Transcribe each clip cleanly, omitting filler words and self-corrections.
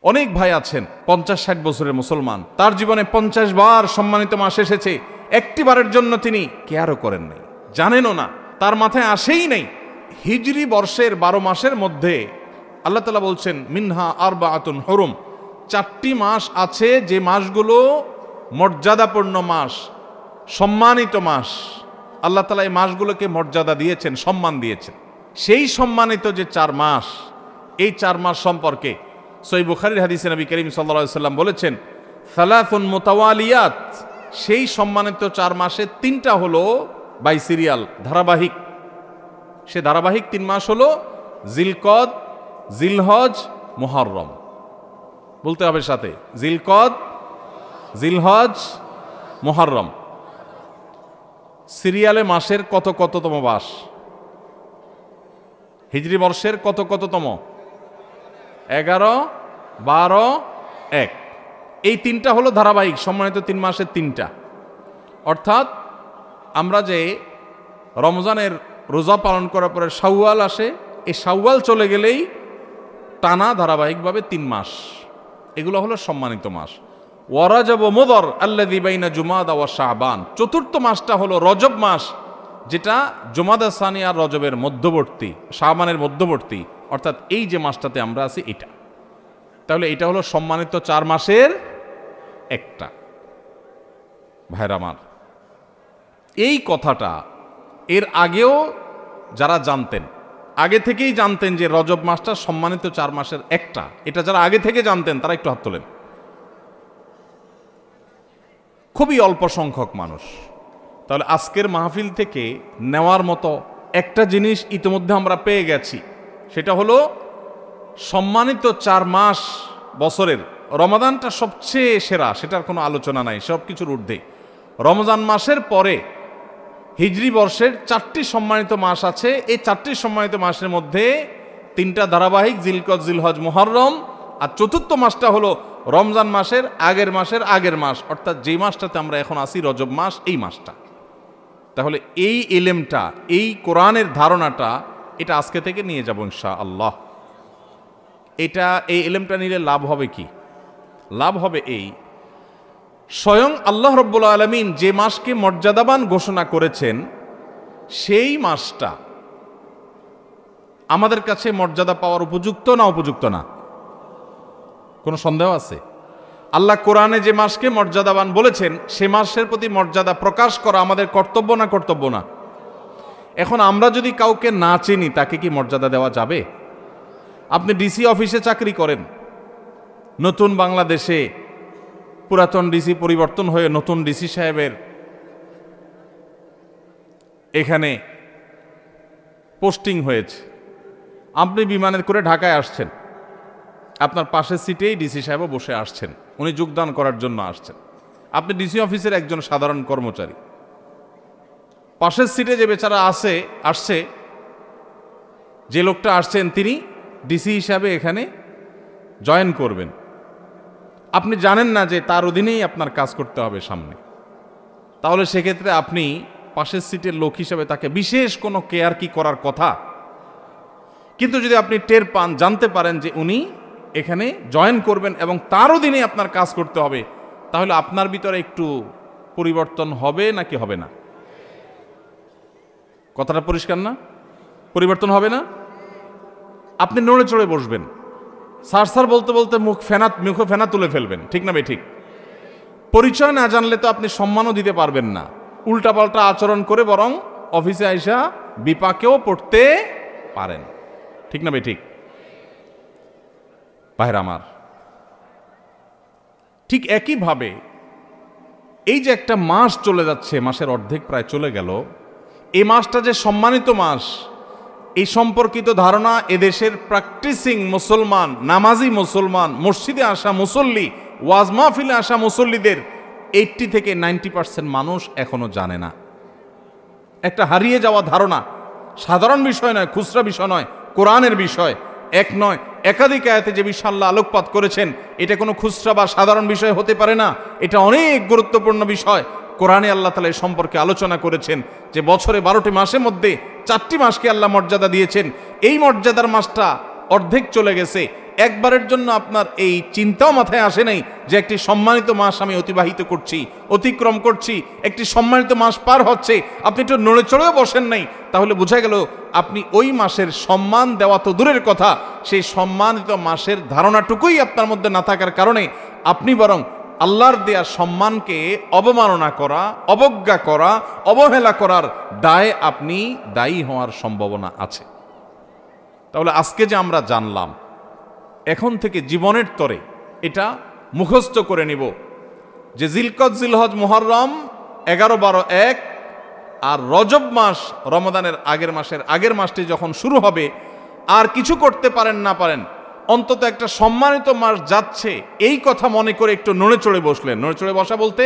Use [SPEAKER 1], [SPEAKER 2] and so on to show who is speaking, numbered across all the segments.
[SPEAKER 1] অনেক ভাই আছেন 50-60 বছরের মুসলমান, তার জীবনে 50 বার সম্মানিত মাস এসেছে, একটি বারের জন্য তিনি কেয়ারও করেন নাই, জানেনও না, তার মাথায় আসেই নাই। হিজরি বর্ষের 12 মাসের মধ্যে আল্লাহ তাআলা বলছেন মিনহা আরবাআতুন হুরুম, 4টি মাস আছে যে মাসগুলো মর্যাদাপূর্ণ মাস, সম্মানিত মাস। আল্লাহ তাআলা এই মাসগুলোকে মর্যাদা দিয়েছেন, সম্মান দিয়েছেন। সেই সম্মানিত যে 4 মাস, এই 4 মাস সম্পর্কে সহিহ বুখারীর হাদিসে নবী করিম সাল্লাল্লাহু আলাইহি সাল্লাম বলেছেন সালাসুন মুতাওয়ালিয়াত, সেই সম্মানিত 4 মাসে 3টা হলো বাই সিরিয়াল, ধারাবাহিক। সে ধারাবাহিক 3 মাস হলো জিলকদ, জিলহজ, মুহররম। বলতে হবে সাথে, জিলকদ, জিলহজ, মুহররম। সিরিয়ালে মাসের কততম মাস? হিজরি বর্ষের কততম? 11, 12, 1। এই 3টা হলো ধারাবাহিক সম্মানিত 3 মাসের 3টা। অর্থাৎ আমরা যে রমজানের রোজা পালন করার পরে শাওয়াল আসে, এই শাওয়াল চলে গেলেই টানা ধারাবাহিকভাবে 3 মাস, এগুলো হলো সম্মানিত মাস। ওয়ারাজব মুদর আল্লাযী বাইনা জুমাদা ওয়া শাবান, 4র্থ মাসটা হলো রজব মাস, যেটা জুমাদা সানি আর রজবের মধ্যবর্তী, শাবানের মধ্যবর্তী, অর্থাৎ এই যে মাসটাতে আমরা আছি এটা। তাহলে এটা হলো সম্মানিত 4 মাসের একটা। ভাইরা আমার, এই কথাটা এর আগেও যারা জানতেন, আগে থেকেই জানতেন যে রজব মাসটা সম্মানিত 4 মাসের একটা, এটা যারা আগে থেকে জানতেন তারা একটু হাত তোলেন। খুবই অল্প সংখ্যক মানুষ। তাহলে আজকের মাহফিল থেকে নেওয়ার মতো একটা জিনিস ইতিমধ্যে আমরা পেয়ে গেছি, সেটা হলো সম্মানিত 4 মাস বছরের রমাদানটা সবচেয়ে সেরা, সেটার কোনো আলোচনা নাই, সব কিছুর ঊর্ধ্বে। রমজান মাসের পরে হিজরি বর্ষের 4টি সম্মানিত মাস আছে। এই 4টি সম্মানিত মাসের মধ্যে 3টা ধারাবাহিক, জিলকদ, জিলহজ, মুহররম, আর 4র্থ মাসটা হলো রমজান মাসের আগের মাস, অর্থাৎ যে মাসটাতে আমরা এখন আছি রজব মাস, এই মাসটা। তাহলে এই ইলমটা, এই কোরআনের ধারণাটা, এটা আজকে থেকে নিয়ে যাব ইনশাআল্লাহ। এই ইলমটা নিলে লাভ হবে কি? লাভ হবে এই, স্বয়ং আল্লাহ রাব্বুল আলামিন যে মাসকে মর্যাদাবান ঘোষণা করেছেন, সেই মাসটা আমাদের কাছে মর্যাদা পাওয়ার উপযুক্ত না উপযুক্ত না? কোনো সন্দেহ আছে? আল্লাহ কোরআনে যে মাসকে মর্যাদাবান বলেছেন, সে মাসের প্রতি মর্যাদা প্রকাশ করা আমাদের কর্তব্য না কর্তব্য না? এখন আমরা যদি কাউকে না চিনি, তাকে কি মর্যাদা দেওয়া যাবে? আপনি ডিসি অফিসে চাকরি করেন, নতুন বাংলাদেশে পুরাতন ডিসি পরিবর্তন হয়ে নতুন ডিসি সাহেবের এখানে পোস্টিং হয়েছে, আপনি বিমানের করে ঢাকায় আসছেন, আপনার পাশের সিটেই ডিসি সাহেবও বসে আসছেন, উনি যোগদান করার জন্য আসছেন। আপনি ডিসি অফিসের একজন সাধারণ কর্মচারী, পাশের সিটে যে বেচারা আসছে, যে লোকটা আসছেন তিনি ডিসি হিসাবে এখানে জয়েন করবেন। আপনি জানেন না যে তার অধীনেই আপনার কাজ করতে হবে সামনে, তাহলে সেক্ষেত্রে আপনি পাশের সিটের লোক হিসাবে তাকে বিশেষ কোনো কেয়ার কি করার কথা? কিন্তু যদি আপনি টের পান, জানতে পারেন যে উনি এখানে জয়েন করবেন এবং তার অধীনে আপনার কাজ করতে হবে, তাহলে আপনার ভিতরে একটু পরিবর্তন হবে নাকি হবে না? কথাটা পরিষ্কার না? পরিবর্তন হবে না? আপনি নড়ে চড়ে বসবেন, স্যার বলতে বলতে মুখে ফেনা তুলে ফেলবেন, ঠিক না ভাই? ঠিক। পরিচয় না জানলে তো আপনি সম্মানও দিতে পারবেন না, উল্টাপাল্টা আচরণ করে বরং অফিসে আইসা বিপাকেও পড়তে পারেন, ঠিক না ভাই? ঠিক। ভাইরা আমার, ঠিক একইভাবে এই যে একটা মাস চলে যাচ্ছে, মাসের অর্ধেক প্রায় চলে গেল, এই মাসটা যে সম্মানিত মাস, এই সম্পর্কিত ধারণা এদেশের প্র্যাকটিসিং মুসলমান, নামাজি মুসলমান, মসজিদে আসা মুসল্লি, ওয়াজ মাহফিলে আসা মুসল্লিদের 80 থেকে 90% মানুষ এখনো জানে না। একটা হারিয়ে যাওয়া ধারণা, সাধারণ বিষয় নয়, খুচরা বিষয় নয়, কোরআনের বিষয়। এক নয়, একাধিক আয়াতে যে বিষয় আল্লাহ আলোকপাত করেছেন, এটা কোনো খুচরা বা সাধারণ বিষয় হতে পারে না, এটা অনেক গুরুত্বপূর্ণ বিষয়। কোরআনে আল্লাহ তাআলা এই সম্পর্কে আলোচনা করেছেন যে বছরে 12টি মাসের মধ্যে 4টি মাসকে আল্লাহ মর্যাদা দিয়েছেন। এই মর্যাদার মাসটা অর্ধেক চলে গেছে, একবারের জন্য আপনার এই চিন্তাও মাথায় আসে নাই যে একটি সম্মানিত মাস আমি অতিবাহিত করছি, অতিক্রম করছি, একটি সম্মানিত মাস পার হচ্ছে, আপনি একটু নড়ে চড়েও বসেন নাই, তাহলে বোঝা গেল আপনি ওই মাসের সম্মান দেওয়া তো দূরের কথা, সেই সম্মানিত মাসের ধারণাটুকুই আপনার মধ্যে না থাকার কারণে আপনি বরং আল্লাহর দেয়া সম্মানকে অবমাননা করা, অবজ্ঞা করা, অবহেলা করার দায়ে আপনি দায়ী হওয়ার সম্ভাবনা আছে। তাহলে আজকে যে আমরা জানলাম, এখন থেকে জীবনের তরে এটা মুখস্থ করে নিব যে জিলকদ, জিলহজ, মুহররম 11, 12, 1 আর রজব মাস, রমাদানের আগের মাসটি যখন শুরু হবে, আর কিছু করতে পারেন না পারেন, অন্তত একটা সম্মানিত মাস যাচ্ছে এই কথা মনে করে একটু নড়ে চড়ে বসলেন। নড়ে চড়ে বসা বলতে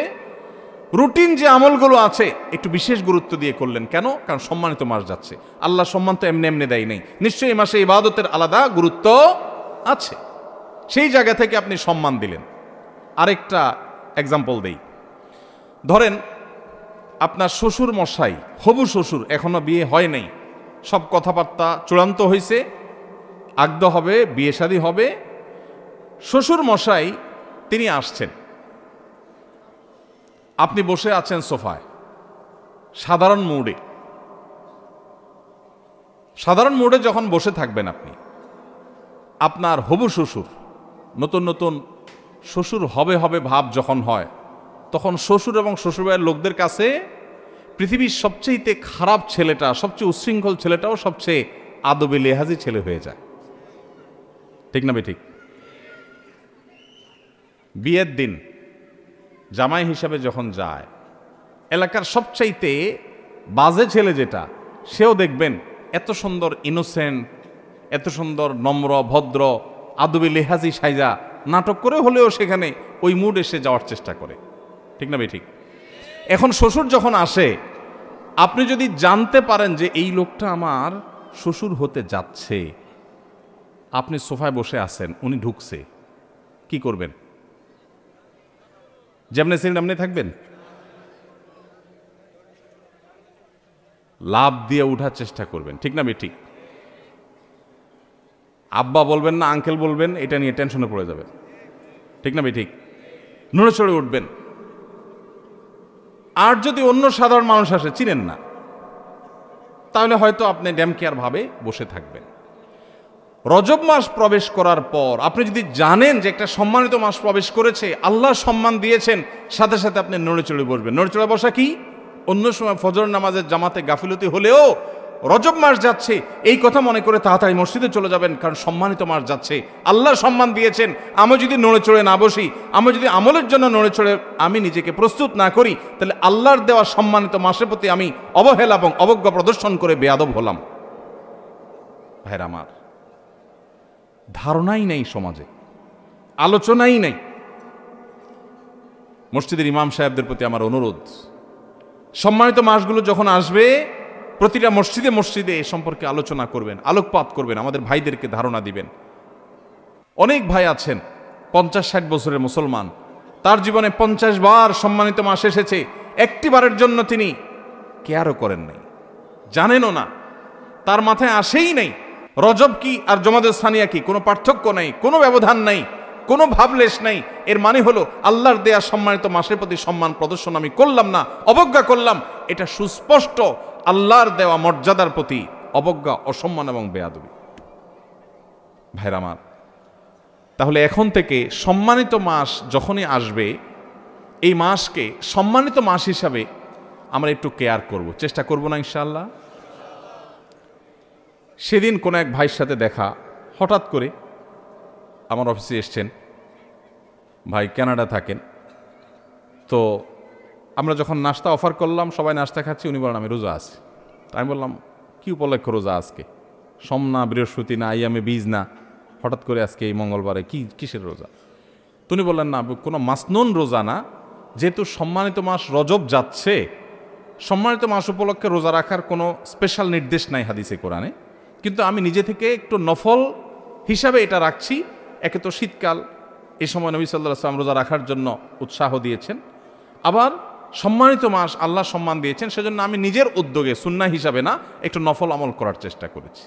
[SPEAKER 1] রুটিন যে আমলগুলো আছে একটু বিশেষ গুরুত্ব দিয়ে করলেন। কেন? কারণ সম্মানিত মাস যাচ্ছে। আল্লাহ সম্মান তো এমনি এমনি দেয় নেই, নিশ্চয়ই এই মাসে ইবাদতের আলাদা গুরুত্ব আছে। সেই জায়গা থেকে আপনি সম্মান দিলেন। আরেকটা এক্সাম্পল দেই, ধরেন আপনার শ্বশুর মশাই, হবু শ্বশুর, এখনো বিয়ে হয় নাই, সব কথাবার্তা চূড়ান্ত হয়েছে, আগদ হবে, বিয়ে শাদী হবে, শ্বশুর মশাই তিনি আসছেন, আপনি বসে আছেন সোফায় সাধারণ মুডে যখন বসে থাকবেন আপনি, আপনার হবু শ্বশুর, নতুন নতুন শ্বশুর হবে ভাব যখন হয়, তখন শ্বশুর এবং শ্বশুরবাড়ির লোকদের কাছে পৃথিবীর সবচেয়ে খারাপ ছেলেটা, সবচেয়ে উচ্ছৃঙ্খল ছেলেটাও সবচেয়ে আদবে লেহাজি ছেলে হয়ে যায়। ঠিক না বেঠিক? বিয়ের দিন জামাই হিসাবে যখন যায়, এলাকার সবচাইতে বাজে ছেলে যেটা, সেও দেখবেন এত সুন্দর ইনোসেন্ট, এত সুন্দর নম্র ভদ্র আদবে লেহাজি সাইজা নাটক করে হলেও সেখানে ওই মুড এসে যাওয়ার চেষ্টা করে। ঠিক না বেঠিক? এখন শ্বশুর যখন আসে, আপনি যদি জানতে পারেন যে এই লোকটা আমার শ্বশুর হতে যাচ্ছে, আপনি সোফায় বসে আছেন, উনি ঢুকছে, কি করবেন? যেমনি ছিলেন এমনি থাকবেন? লাভ দিয়ে উঠার চেষ্টা করবেন। ঠিক না বেঠিক? আব্বা বলবেন না আঙ্কেল বলবেন, এটা নিয়ে টেনশনে পড়ে যাবেন। ঠিক না বেঠিক? নড়ে চড়ে উঠবেন। আর যদি অন্য সাধারণ মানুষ আসে, চিনেন না, তাহলে হয়তো আপনি ড্যাম কেয়ার ভাবে বসে থাকবেন। রজব মাস প্রবেশ করার পর আপনি যদি জানেন যে একটা সম্মানিত মাস প্রবেশ করেছে, আল্লাহ সম্মান দিয়েছেন, সাথে সাথে আপনি নড়ে চড়ে বসবেন। নড়ে চড়ে বসা কি? অন্য সময় ফজর নামাজের জামাতে গাফিলতি হলেও রজব মাস যাচ্ছে এই কথা মনে করে তাড়াতাড়ি মসজিদে চলে যাবেন, কারণ সম্মানিত মাস যাচ্ছে, আল্লাহ সম্মান দিয়েছেন। আমি যদি নড়ে চড়ে না বসি, আমি যদি আমলের জন্য নড়ে চড়ে আমি নিজেকে প্রস্তুত না করি, তাহলে আল্লাহর দেওয়া সম্মানিত মাসের প্রতি আমি অবহেলা এবং অবজ্ঞা প্রদর্শন করে বেয়াদব হলাম। ভাইরা আমার, ধারণাই নেই সমাজে, আলোচনাই নেই। মসজিদের ইমাম সাহেবদের প্রতি আমার অনুরোধ, সম্মানিত মাসগুলো যখন আসবে প্রতিটা মসজিদে মসজিদে এ সম্পর্কে আলোচনা করবেন, আলোকপাত করবেন, আমাদের ভাইদেরকে ধারণা দিবেন। অনেক ভাই আছেন 50-60 বছরের মুসলমান, তার জীবনে 50 বার সম্মানিত মাস এসেছে, একটি বারের জন্য তিনি কেয়ারও করেন নাই, জানেনও না, তার মাথায় আসেই নাই রজব কি আর জমাদে সানিয়া কি, কোনো পার্থক্য নাই, কোনো ব্যবধান নাই, কোনো ভাবলেশ নাই। এর মানে হলো আল্লাহর দেয়া সম্মানিত মাসের প্রতি সম্মান প্রদর্শন আমি করলাম না, অবজ্ঞা করলাম। এটা সুস্পষ্ট আল্লাহর দেওয়া মর্যাদার প্রতি অবজ্ঞা, অসম্মান এবং বেয়াদবি। ভাইরা আমার, তাহলে এখন থেকে সম্মানিত মাস যখনই আসবে, এই মাসকে সম্মানিত মাস হিসাবে আমরা একটু কেয়ার করব, চেষ্টা করব না ইনশাআল্লাহ? সেদিন কোনো এক ভাইয়ের সাথে দেখা, হঠাৎ করে আমার অফিসে এসছেন, ভাই কানাডা থাকেন। তো আমরা যখন নাস্তা অফার করলাম, সবাই নাস্তা খাচ্ছি, উনি বলেন আমি রোজা আছি। তাই আমি বললাম কি উপলক্ষে রোজা আজকে? সোম না, বৃহস্পতি না, আইয়ামে বীজ না, হঠাৎ করে আজকে এই মঙ্গলবারে কিসের রোজা? তুমি বললেন না, কোনো মাসনুন রোজা না, যেহেতু সম্মানিত মাস রজব যাচ্ছে, সম্মানিত মাস উপলক্ষে রোজা রাখার কোনো স্পেশাল নির্দেশ নাই হাদিসে কোরআনে, কিন্তু আমি নিজে থেকে একটু নফল হিসাবে এটা রাখছি। একে তো শীতকাল, এই সময় নবী সাল্লাল্লাহু আলাইহি ওয়াসাল্লাম রোজা রাখার জন্য উৎসাহ দিয়েছেন, আবার সম্মানিত মাস আল্লাহ সম্মান দিয়েছেন, সেজন্য আমি নিজের উদ্যোগে সুন্নাহ হিসাবে না, একটু নফল আমল করার চেষ্টা করেছি।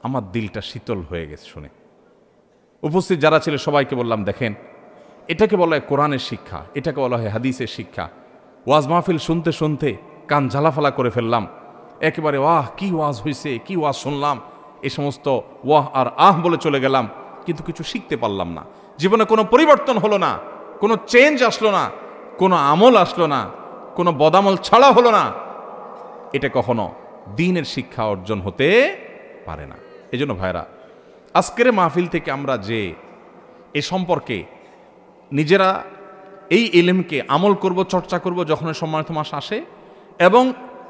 [SPEAKER 1] আমার দিলটা শীতল হয়ে গেছে শুনে। উপস্থিত যারা ছিল সবাইকে বললাম, দেখেন, এটাকে বলা হয় কোরআনের শিক্ষা, এটাকে বলা হয় হাদিসের শিক্ষা। ওয়াজ মাহফিল শুনতে শুনতে কান ঝালাফালা করে ফেললাম, একেবারে ওয়াহ কি ওয়াজ হয়েছে, কি ওয়াজ শুনলাম, এই সমস্ত ওয়াহ আর আহ বলে চলে গেলাম, কিন্তু কিছু শিখতে পারলাম না। জীবনে কোনো পরিবর্তন হলো না, কোনো চেঞ্জ আসলো না, কোনো আমল আসলো না, কোনো বদামল ছাড়া হলো না। এটা কখনো দ্বীনের শিক্ষা অর্জন হতে পারে না। এই জন্য ভাইরা, আজকের মাহফিল থেকে আমরা যে এ সম্পর্কে নিজেরা এই ইলমকে আমল করব, চর্চা করব যখন সম্মানিত মাস আসে, এবং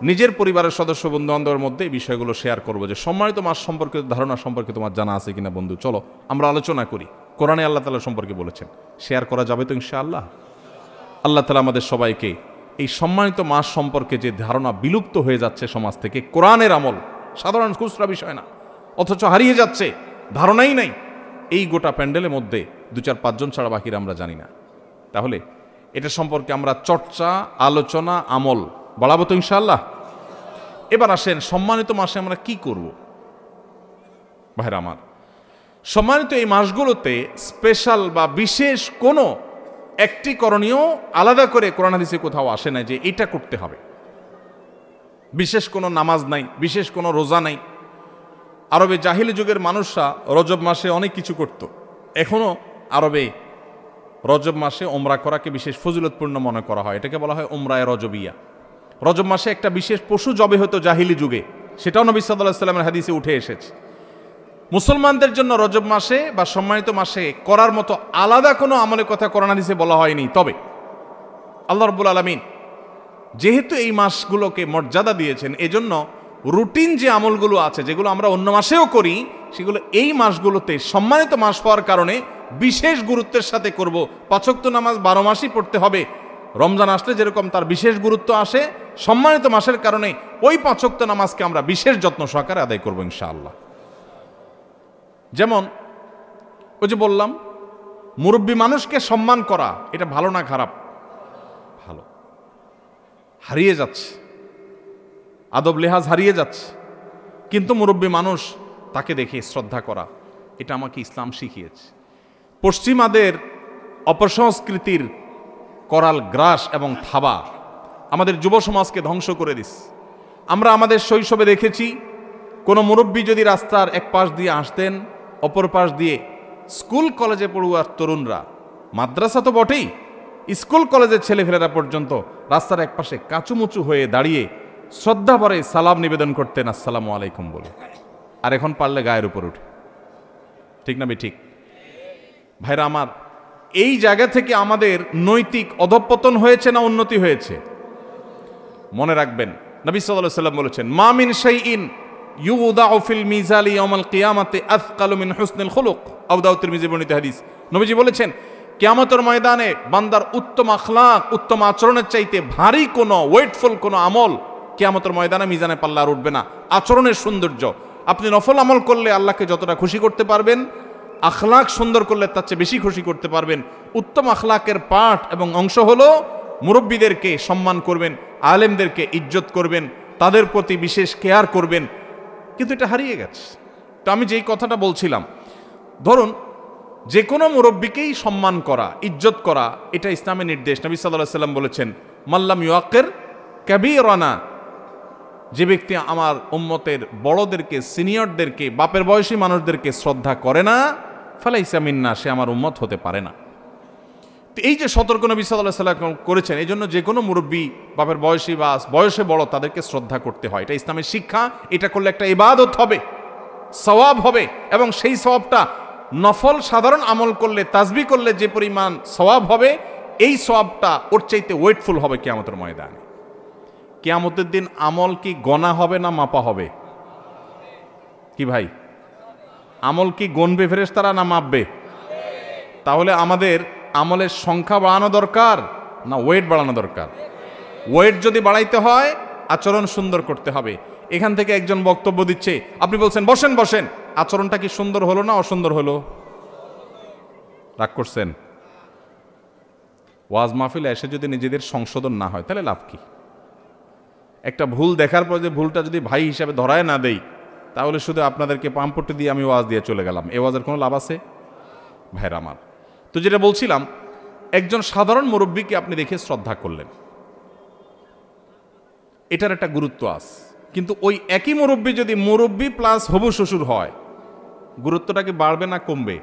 [SPEAKER 1] নিজের পরিবারের সদস্য বন্ধু বান্ধবের মধ্যে এই বিষয়গুলো শেয়ার করব যে সম্মানিত মাস সম্পর্কে ধারণা সম্পর্কে তোমার জানা আছে কিনা বন্ধু, চলো আমরা আলোচনা করি। কোরআনে আল্লাহ তাআলা সম্পর্কে বলেছেন, শেয়ার করা যাবে তো ইনশাআল্লাহ। আল্লাহ তাআলা আমাদের সবাইকে এই সম্মানিত মাস সম্পর্কে যে ধারণা বিলুপ্ত হয়ে যাচ্ছে সমাজ থেকে, কোরআনের আমল সাধারণ খুচরা বিষয় না, অথচ হারিয়ে যাচ্ছে, ধারণাই নাই, এই গোটা প্যান্ডেলের মধ্যে 2-4-5 জন ছাড়া বাকিরা আমরা জানি না। তাহলে এটা সম্পর্কে আমরা চর্চা, আলোচনা, আমল বাড়াবো তো ইনশাআল্লাহ। এবার আসেন, সম্মানিত মাসে আমরা কি করব? ভাইরা আমার, সম্মানিত এই মাসগুলোতে স্পেশাল বা বিশেষ কোনো একটি করণীয় আলাদা করে কোরআন হাদিসে কোথাও আসে না যে এটা করতে হবে। বিশেষ কোনো নামাজ নাই, বিশেষ কোনো রোজা নাই। আরবে জাহিলি যুগের মানুষরা রজব মাসে অনেক কিছু করত। এখনও আরবে রজব মাসে ওমরা করাকে বিশেষ ফজিলতপূর্ণ মনে করা হয়, এটাকে বলা হয় ওমরায়ে রজবিয়া। রজব মাসে একটা বিশেষ পশু জবে হতো জাহিলি যুগে, সেটাও নবী সাল্লাল্লাহু আলাইহি ওয়াসাল্লামের হাদিসে উঠে এসেছে। মুসলমানদের জন্য রজব মাসে বা সম্মানিত মাসে করার মতো আলাদা কোনো আমলের কথা কোরআন হাদিসে বলা হয়নি। তবে আল্লাহ রাব্বুল আলামিন যেহেতু এই মাসগুলোকে মর্যাদা দিয়েছেন, এজন্য রুটিন যে আমলগুলো আছে যেগুলো আমরা অন্য মাসেও করি, সেগুলো এই মাসগুলোতে সম্মানিত মাস হওয়ার কারণে বিশেষ গুরুত্বের সাথে করব। 5 ওয়াক্ত নামাজ 12 মাসই পড়তে হবে। রমজান আসলে যেরকম তার বিশেষ গুরুত্ব আসে, সম্মানিত মাসের কারণে ওই 5 ওয়াক্ত নামাজকে আমরা বিশেষ যত্ন সহকারে আদায় করব ইনশাআল্লাহ। যেমন ওই যে বললাম, মুরব্বী মানুষকে সম্মান করা, এটা ভালো না খারাপ? ভালো। হারিয়ে যাচ্ছে, আদব লেহাজ হারিয়ে যাচ্ছে, কিন্তু মুরব্বী মানুষ, তাকে দেখে শ্রদ্ধা করা, এটা আমাকে ইসলাম শিখিয়েছে। পশ্চিমাদের অপসংস্কৃতির করাল গ্রাস এবং থাবা আমাদের যুব সমাজকে ধ্বংস করে দিস। আমরা আমাদের শৈশবে দেখেছি, কোনো মুরব্বী যদি রাস্তার এক পাশ দিয়ে আসতেন, অপর পাশ দিয়ে স্কুল কলেজে পড়ুয়ার তরুণরা, মাদ্রাসা তো বটেই, স্কুল কলেজের ছেলেফেলেরা পর্যন্ত রাস্তার এক পাশে কাঁচুমুচু হয়ে দাঁড়িয়ে শ্রদ্ধা ভরে সালাম নিবেদন করতেন, আসসালামু আলাইকুম বলে। আর এখন পারলে গায়ের উপর উঠে। ঠিক না ঠিক? ভাইরা আমার, এই জায়গা থেকে আমাদের নৈতিক অধঃপতন হয়েছে না উন্নতি হয়েছে? মনে রাখবেন, নবী সাল্লাল্লাহু আলাইহি ওয়াসাল্লাম বলেছেন, মা মিন শাইইন ইউদাউ ফিল মিজালি ইয়াউমাল কিয়ামাতি আথকালু মিন হুসনিল খুলুক। আবু দাউদ তিরমিজি বর্ণিত হাদিস। নবীজি বলেছেন, কিয়ামতের ময়দানে বান্দার উত্তম আখলাক, উত্তম আচরণের চাইতে ভারী কোনো ওয়েটফুল কোনো আমল কিয়ামতের ময়দানে মিজানে পাল্লা আর উঠবে না। আচরণের সৌন্দর্য, আপনি নফল আমল করলে আল্লাহকে যতটা খুশি করতে পারবেন, আখলাক সুন্দর করলে তার চেয়ে বেশি খুশি করতে পারবেন। উত্তম আখলাকের পাঠ এবং অংশ হলো মুরব্বীদেরকে সম্মান করবেন, আলেমদেরকে ইজ্জত করবেন, তাদের প্রতি বিশেষ কেয়ার করবেন। কিন্তু এটা হারিয়ে গেছে। তো আমি যেই কথাটা বলছিলাম, ধরুন যে কোনো মুরব্বীকেই সম্মান করা, ইজ্জত করা, এটা ইসলামের নির্দেশ। নবী সাল্লাল্লাহু আলাইহি ওয়াসাল্লাম বলেছেন, মাল্লাম ইউআক্কির কাবীরানা, যে ব্যক্তি আমার উম্মতের বড়দেরকে, সিনিয়রদেরকে, বাপের বয়সী মানুষদেরকে শ্রদ্ধা করে না, ফালাইসা মিন্না, সে আমার উম্মত হতে পারে না। তো এই যে সতর্ক নবী সাল্লাল্লাহু আলাইহি ওয়াসাল্লাম করেছেন, এই জন্য যে কোনো মুরব্বী, বাপের বয়সী বা বয়সে বড়, তাদেরকে শ্রদ্ধা করতে হয়। এটা ইসলামের শিক্ষা। এটা করলে একটা ইবাদত হবে, সওয়াব হবে, এবং সেই সওয়াবটা নফল সাধারণ আমল করলে, তাসবিহ করলে যে পরিমাণ সওয়াব হবে, এই সওয়াবটা ওর চাইতে ওয়েটফুল হবে কিয়ামতের ময়দানে। কিয়ামতের দিন আমল কি গণা হবে না মাপা হবে? কি ভাই, আমল কি গণবে ফেরেশতারা না মাপবে? তাহলে আমাদের আমলের সংখ্যা বাড়ানো দরকার না ওয়েট বাড়ানো দরকার? ওয়েট যদি বাড়াইতে হয়, আচরণ সুন্দর করতে হবে। এখান থেকে একজন বক্তব্য দিচ্ছে, আপনি বলছেন বসেন বসেন, আচরণটা কি সুন্দর হলো না অসুন্দর হলো? রাগ করছেন? ওয়াজ মাহফিলে এসে যদি নিজেদের সংশোধন না হয়, তাহলে লাভ কি? একটা ভুল দেখার পর যে ভুলটা যদি ভাই হিসাবে ধরায় না দেই, তাহলে শুধু আপনাদেরকে পাম্পট্টি দিয়ে আমি ওয়াজ দিয়ে চলে গেলাম, এ ওয়াজের কোনো লাভ আছে? ভাইরা আমার, তো যেটা বলছিলাম, একজন সাধারণ মুরব্বীকে আপনি দেখে শ্রদ্ধা করলেন, এটার একটা গুরুত্ব আছে। কিন্তু ওই একই মুরব্বী যদি মুরব্বী প্লাস হবু শ্বশুর হয়, গুরুত্বটা কি বাড়বে না কমবে?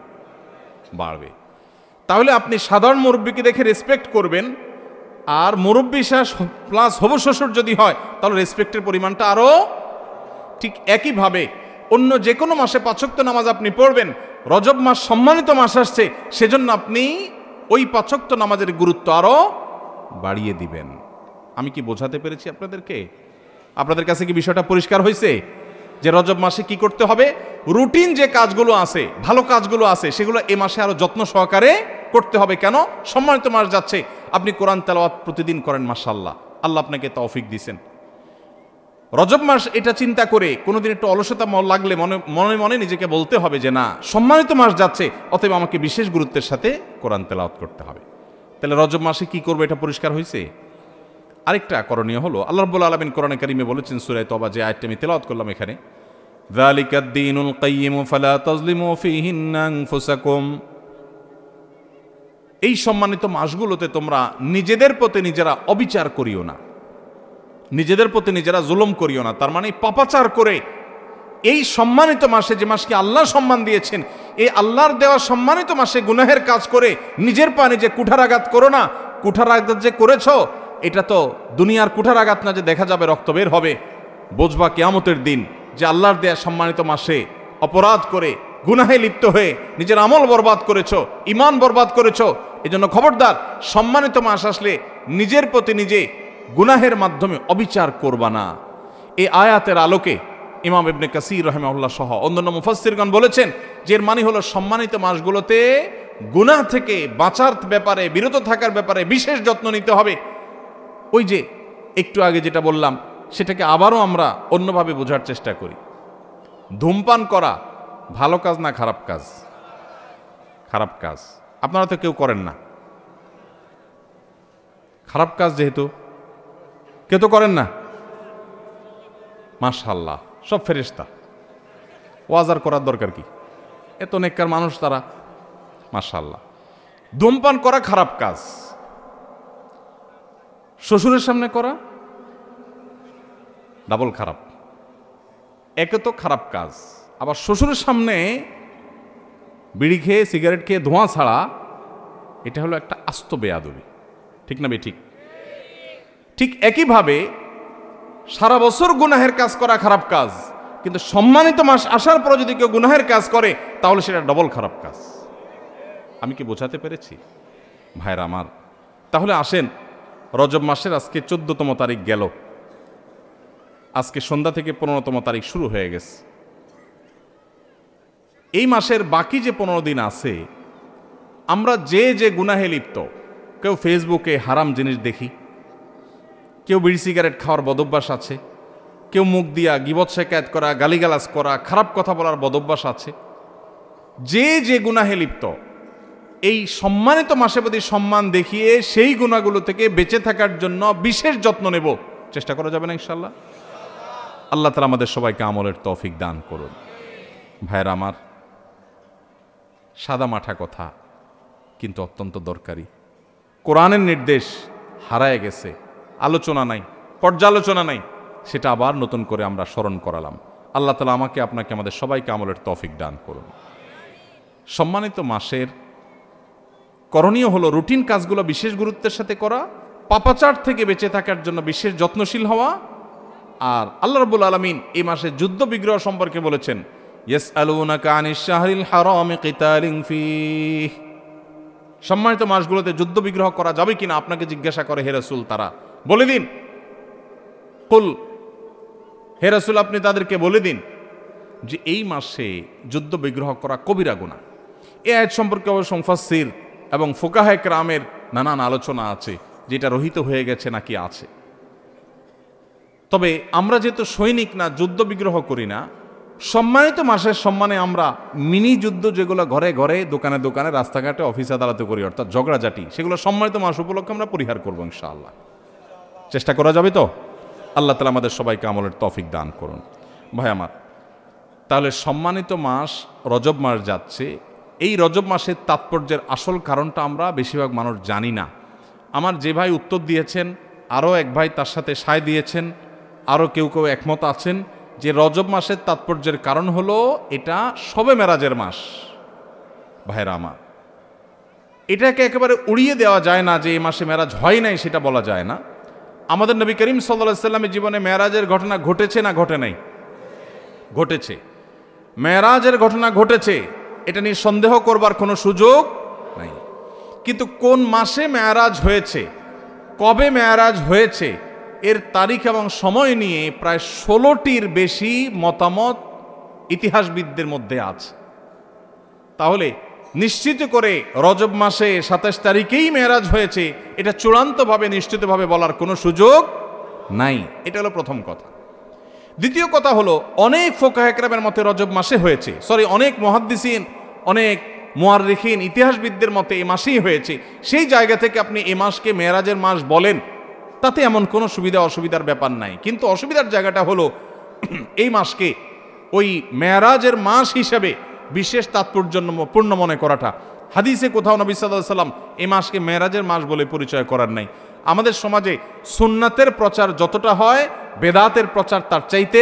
[SPEAKER 1] বাড়বে। তাহলে আপনি সাধারণ মুরব্বীকে দেখে রেসপেক্ট করবেন, আর মুরব্বী শ্বাস প্লাস হবু শ্বশুর যদি হয় তাহলে রেসপেক্টের পরিমাণটা আরও। ঠিক একইভাবে অন্য যে কোনো মাসে 5 ওয়াক্ত নামাজ আপনি পড়বেন, রজব মাস সম্মানিত মাস আসছে, সেজন্য আপনি ওই 5 ওয়াক্ত নামাজের গুরুত্ব আরও বাড়িয়ে দিবেন। আমি কি বোঝাতে পেরেছি আপনাদেরকে? আপনাদের কাছে কি বিষয়টা পরিষ্কার হয়েছে যে রজব মাসে কি করতে হবে? রুটিন যে কাজগুলো আছে, ভালো কাজগুলো আছে, সেগুলো এ মাসে আরো যত্ন সহকারে করতে হবে। কেন? সম্মানিত মাস যাচ্ছে, আপনি কোরআন তেলাওয়াত প্রতিদিন করেন, মাশাআল্লাহ, আল্লাহ আপনাকে তৌফিক দিয়েছেন। রজব মাস এটা চিন্তা করে কোনোদিন একটু অলসতা লাগলে মনে মনে নিজেকে বলতে হবে যে না, সম্মানিত মাস যাচ্ছে, অতএব আমাকে বিশেষ গুরুত্বের সাথে কোরআন তেলাওয়াত করতে হবে। তাহলে রজব মাসে কি করবে, এটা পরিষ্কার হয়েছে। আরেকটা করণীয় হলো, আল্লাহ রাব্বুল আলামিন কোরআনে কারিমে বলেছেন সূরা তওবা, যে আয়াতটা আমি তেলাওয়াত করলাম এখানে, যালিকাদ দীনুল কাইয়্যিম ফালা তাজলিমু ফীহিন্না আনফুসাকুম। এই সম্মানিত মাসগুলোতে তোমরা নিজেদের প্রতি নিজেরা অবিচার করিও না, নিজেদের প্রতি নিজেরা জুলুম করিও না। তার মানে পাপাচার করে এই সম্মানিত মাসে, যে মাসকে আল্লাহ সম্মান দিয়েছেন, এই আল্লাহর দেওয়া সম্মানিত মাসে গুনাহের কাজ করে নিজের পা নিজে কুঠারাঘাত করো না। কুঠারাঘাত যে করেছ, এটা তো দুনিয়ার কুঠারাঘাত না যে দেখা যাবে রক্ত বের হবে, বুঝবা কিয়ামতের দিন যে আল্লাহর দেয়া সম্মানিত মাসে অপরাধ করে গুনাহে লিপ্ত হয়ে নিজের আমল বরবাদ করেছো, ইমান বরবাদ করেছো। এজন্য খবরদার, সম্মানিত মাস আসলে নিজের প্রতি নিজে গুনাহের মাধ্যমে অবিচার করবা না। এই আয়াতের আলোকে ইমাম ইবনে কাসির রাহিমাহুল্লাহ সহ অন্যান্য মুফাসসিরগণ বলেছেন যে এর মানে হলো সম্মানিত মাসগুলোতে গুনাহ থেকে বাঁচার ব্যাপারে, বিরত থাকার ব্যাপারে বিশেষ যত্ন নিতে হবে। ওই যে একটু আগে যেটা বললাম, সেটাকে আবারও আমরা অন্যভাবে বোঝার চেষ্টা করি। ধূমপান করা ভালো কাজ না খারাপ কাজ? খারাপ কাজ। আপনারা তো কেউ করেন না, খারাপ কাজ যেহেতু কেউ তো করেন না। মাশাআল্লাহ, সব ফেরেশতা, ওয়াজ আর করার দরকার কি, এত নেককার মানুষ তারা, মাশাআল্লাহ। ধূমপান করা খারাপ কাজ, শ্বশুরের সামনে করা ডাবল খারাপ। একে তো খারাপ কাজ, আবার শ্বশুরের সামনে বিড়ি খেয়ে সিগারেট খেয়ে ধোঁয়া ছাড়া, এটা হলো একটা আস্ত বেয়াদবি। ঠিক না ঠিক? ঠিক একইভাবে সারা বছর গুনাহের কাজ করা খারাপ কাজ, কিন্তু সম্মানিত মাস আসার পর যদি কেউ গুনাহের কাজ করে তাহলে সেটা ডবল খারাপ কাজ। আমি কি বোঝাতে পেরেছি ভাইরা আমার? তাহলে আসেন, রজব মাসের আজকে 14তম তারিখ গেল, আজকে সন্ধ্যা থেকে 15তম তারিখ শুরু হয়ে গেছে। এই মাসের বাকি যে 15 দিন আছে, আমরা যে যে গুনাহে লিপ্ত, কেউ ফেসবুকে হারাম জিনিস দেখি, কেউ বিড়ি সিগারেট খাওয়ার বদভ্যাস আছে, কেউ মুখ দিয়া গীবত শেকায়েত করা, গালিগালাজ করা, খারাপ কথা বলার বদভ্যাস আছে। যে যে গুনাহে লিপ্ত, এই সম্মানিত মাসে প্রতি সম্মান দেখিয়ে সেই গুনাহগুলো থেকে বেঁচে থাকার জন্য বিশেষ যত্ন নেব, চেষ্টা করা যাবে না ইনশাআল্লাহ? আল্লাহ তাআলা আমাদের সবাইকে আমলের তৌফিক দান করুন। ভাইরা আমার, সাদা মাঠা কথা কিন্তু অত্যন্ত দরকারি। কোরআনের নির্দেশ হারায় গেছে, আলোচনা নাই, পর্যালোচনা নাই, সেটা আবার নতুন করে আমরা স্মরণ করালাম। আল্লাহ তাআলা আমাকে, আপনাকে, আমাদের সবাইকে আমলের তৌফিক দান করুন। সম্মানিত মাসের করণীয় হলো রুটিন কাজগুলো বিশেষ গুরুত্বের সাথে করা, পাপাচার থেকে বেঁচে থাকার জন্য বিশেষ যত্নশীল হওয়া। আর আল্লাহ রাব্বুল আলামিন এই মাসে যুদ্ধ বিগ্রহ সম্পর্কে বলেছেন, ইয়াসআলুনাকা আনিশ শাহরিল হারামি কিতালিন ফীহ। সম্মানিত মাসগুলোতে যুদ্ধ বিগ্রহ করা যাবে কিনা আপনাকে জিজ্ঞাসা করে, হে রাসূল তারা, বলে দিন, কুল, হে রাসূল আপনি তাদেরকে বলে দিন যে এই মাসে যুদ্ধ বিগ্রহ করা কবিরা গুনাহ। এই আয়াত সম্পর্কে অবশ্য মুফাসসির এবং ফুকাহায়ে কেরামের নানান আলোচনা আছে, যেটা রহিত হয়ে গেছে নাকি আছে। তবে আমরা যেহেতু সৈনিক না, যুদ্ধ বিগ্রহ করি না, সম্মানিত মাসের সম্মানে আমরা মিনি যুদ্ধ যেগুলো ঘরে ঘরে, দোকানে দোকানে, রাস্তাঘাটে, অফিস আদালতে করি, অর্থাৎ ঝগড়াঝাটি, সেগুলো সম্মানিত মাস উপলক্ষে আমরা পরিহার করবো ইনশাআল্লাহ। চেষ্টা করা যাবে তো? আল্লাহ তাআলা আমাদের সবাইকে আমলের তৌফিক দান করুন। ভাই আমার, তাহলে সম্মানিত মাস রজব মাস যাচ্ছে, এই রজব মাসের তাৎপর্যের আসল কারণটা আমরা বেশিরভাগ মানুষ জানি না। আমার যে ভাই উত্তর দিয়েছেন, আরও এক ভাই তার সাথে সায় দিয়েছেন, আরও কেউ কেউ একমত আছেন যে রজব মাসের তাৎপর্যের কারণ হলো এটা শবে মেরাজের মাস। ভাইরা আমার, এটাকে একেবারে উড়িয়ে দেওয়া যায় না যে এই মাসে মেরাজ হয় নাই, সেটা বলা যায় না। আমাদের নবী করিম সাল্লাল্লাহু আলাইহি সাল্লামের জীবনে মেরাজের ঘটনা ঘটেছে না ঘটে নাই? ঘটেছে। মেরাজের ঘটনা ঘটেছে, এটা নিয়ে সন্দেহ করবার কোনো সুযোগ নাই। কিন্তু কোন মাসে মেরাজ হয়েছে, কবে মেরাজ হয়েছে, এর তারিখ এবং সময় নিয়ে প্রায় 16টির বেশি মতামত ইতিহাসবিদদের মধ্যে আছে। তাহলে নিশ্চিত করে রজব মাসে 27 তারিখেই মেরাজ হয়েছে এটা চূড়ান্তভাবে নিশ্চিতভাবে বলার কোনো সুযোগ নাই। এটা হলো প্রথম কথা। দ্বিতীয় কথা হলো, অনেক ফোকাহে কেরামের মতে রজব মাসে হয়েছে, অনেক মুহাদ্দিসিন, অনেক মুআররিখিন, ইতিহাসবিদদের মতে এই মাসেই হয়েছে। সেই জায়গা থেকে আপনি এই মাসকে মেরাজের মাস বলেন, তাতে এমন কোনো সুবিধা অসুবিধার ব্যাপার নাই। কিন্তু অসুবিধার জায়গাটা হলো এই মাসকে ওই মেরাজের মাস হিসেবে বিশেষ তাৎপর্যপূর্ণ মনে করাটা। হাদিসে কোথাও নবী সাল্লাল্লাহু আলাইহি ওয়াসাল্লাম এই মাসকে মেরাজের মাস বলে পরিচয় করার নাই। আমাদের সমাজে সুন্নাতের প্রচার যতটা হয়, বেদাতের প্রচার তার চাইতে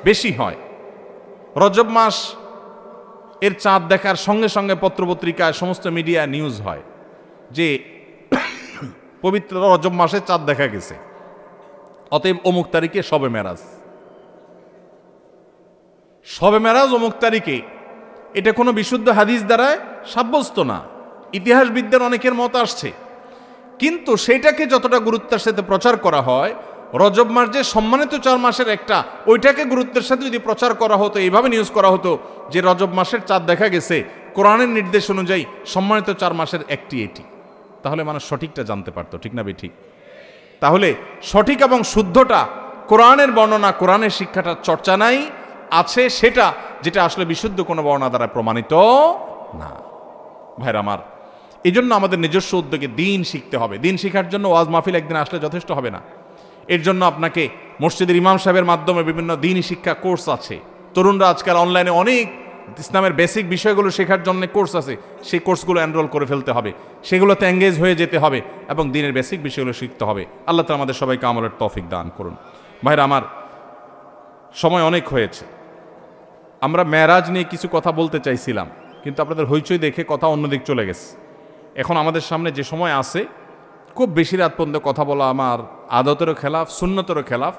[SPEAKER 1] বেশি হয়। রজব মাস এর চাঁদ দেখার সঙ্গে সঙ্গে পত্রপত্রিকায়, সমস্ত মিডিয়া নিউজ হয় যে পবিত্র রজব মাসে চাঁদ দেখা গেছে, অতএব অমুক তারিখে শবে মেরাজ। শবে মেরাজ অমুক তারিখে, এটা কোনো বিশুদ্ধ হাদিস দ্বারা সাব্যস্ত না। ইতিহাসবিদদের অনেকের মত আসছে, কিন্তু সেটাকে যতটা গুরুত্বের সাথে প্রচার করা হয়, রজব মাস যে সম্মানিত 4 মাসের একটা, ওইটাকে গুরুত্বের সাথে যদি প্রচার করা হতো, এইভাবে নিউজ করা হতো যে রজব মাসের চাঁদ দেখা গেছে, কোরআনের নির্দেশ অনুযায়ী সম্মানিত 4 মাসের একটি এটি, তাহলে মানুষ সঠিকটা জানতে পারতো, ঠিক না ঠিক? তাহলে সঠিক এবং শুদ্ধটা, কোরআনের বর্ণনা, কোরআনের শিক্ষাটা চর্চা নাই, আছে সেটা যেটা আসলে বিশুদ্ধ কোনো বর্ণনা দ্বারা প্রমাণিত না। ভাইরা আমার, এই জন্য আমাদের নিজস্ব উদ্যোগে দিন শিখতে হবে। দিন শিখার জন্য ওয়াজ মাহফিল একদিন আসলে যথেষ্ট হবে না। এর জন্য আপনাকে মসজিদের ইমাম সাহেবের মাধ্যমে বিভিন্ন দিনই শিক্ষা কোর্স আছে। তরুণরা আজকাল অনলাইনে অনেক ইসলামের বেসিক বিষয়গুলো শেখার জন্য কোর্স আছে, সেই কোর্সগুলো এনরোল করে ফেলতে হবে, সেগুলোতে এঙ্গেজ হয়ে যেতে হবে এবং দিনের বেসিক বিষয়গুলো শিখতে হবে। আল্লাহ তাআলা আমাদের সবাইকে আমলের তৌফিক দান করুন। ভাইরা আমার, সময় অনেক হয়েছে। আমরা মেরাজ নিয়ে কিছু কথা বলতে চাইছিলাম, কিন্তু আপনাদের হইচই দেখে কথা অন্যদিক চলে গেছে। এখন আমাদের সামনে যে সময় আছে, খুব বেশি রাত পর্যন্ত কথা বলা আমার আদতেরও খেলাফ, সুন্নতেরও খেলাফ।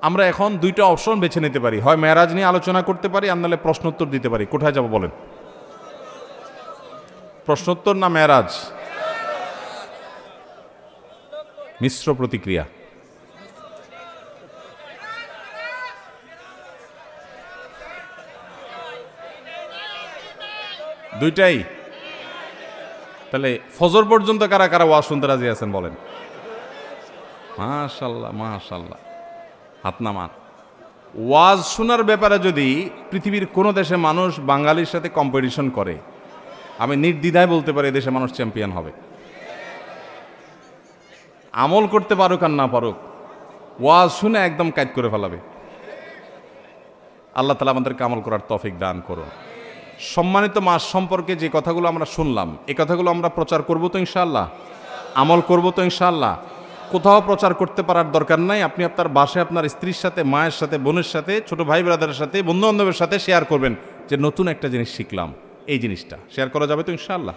[SPEAKER 1] আমরা এখন 2টা অপশন বেছে নিতে পারি, হয় মেরাজ নিয়ে আলোচনা করতে পারি, আর নাহলে প্রশ্নোত্তর দিতে পারি। কোথায় যাব বলেন? প্রশ্নোত্তর না মেরাজ? মিশ্র প্রতিক্রিয়া। দুইটাই? তাহলে ফজর পর্যন্ত কারা কারা ওয়াজ শুনতে রাজি আছেন বলেন? মাশাআল্লাহ, মাশাআল্লাহ, হাত নামান। ওয়াজ শোনার ব্যাপারে যদি পৃথিবীর কোনো দেশে মানুষ বাঙালির সাথে কম্পিটিশন করে, আমি নির্দ্বিধায় বলতে পারি এদেশে মানুষ চ্যাম্পিয়ন হবে। আমল করতে পারুক আর না পারুক, ওয়াজ শুনে একদম কাজ করে ফেলাবে। আল্লাহ তাআলা আমাদেরকে আমল করার তৌফিক দান করুন। সম্মানিত মাস সম্পর্কে যে কথাগুলো আমরা শুনলাম, এই কথাগুলো আমরা প্রচার করব তো ইনশাআল্লাহ, আমল করব তো ইনশাআল্লাহ। কোথাও প্রচার করতে পারার দরকার নাই। আপনি আপনার বাসায় আপনার স্ত্রীর সাথে, মায়ের সাথে, বোনের সাথে, ছোট ভাই ব্রাদারের সাথে, বন্ধু বান্ধবের সাথে শেয়ার করবেন যে নতুন একটা জিনিস শিখলাম, এই জিনিসটা শেয়ার করা যাবে তো ইনশাআল্লাহ।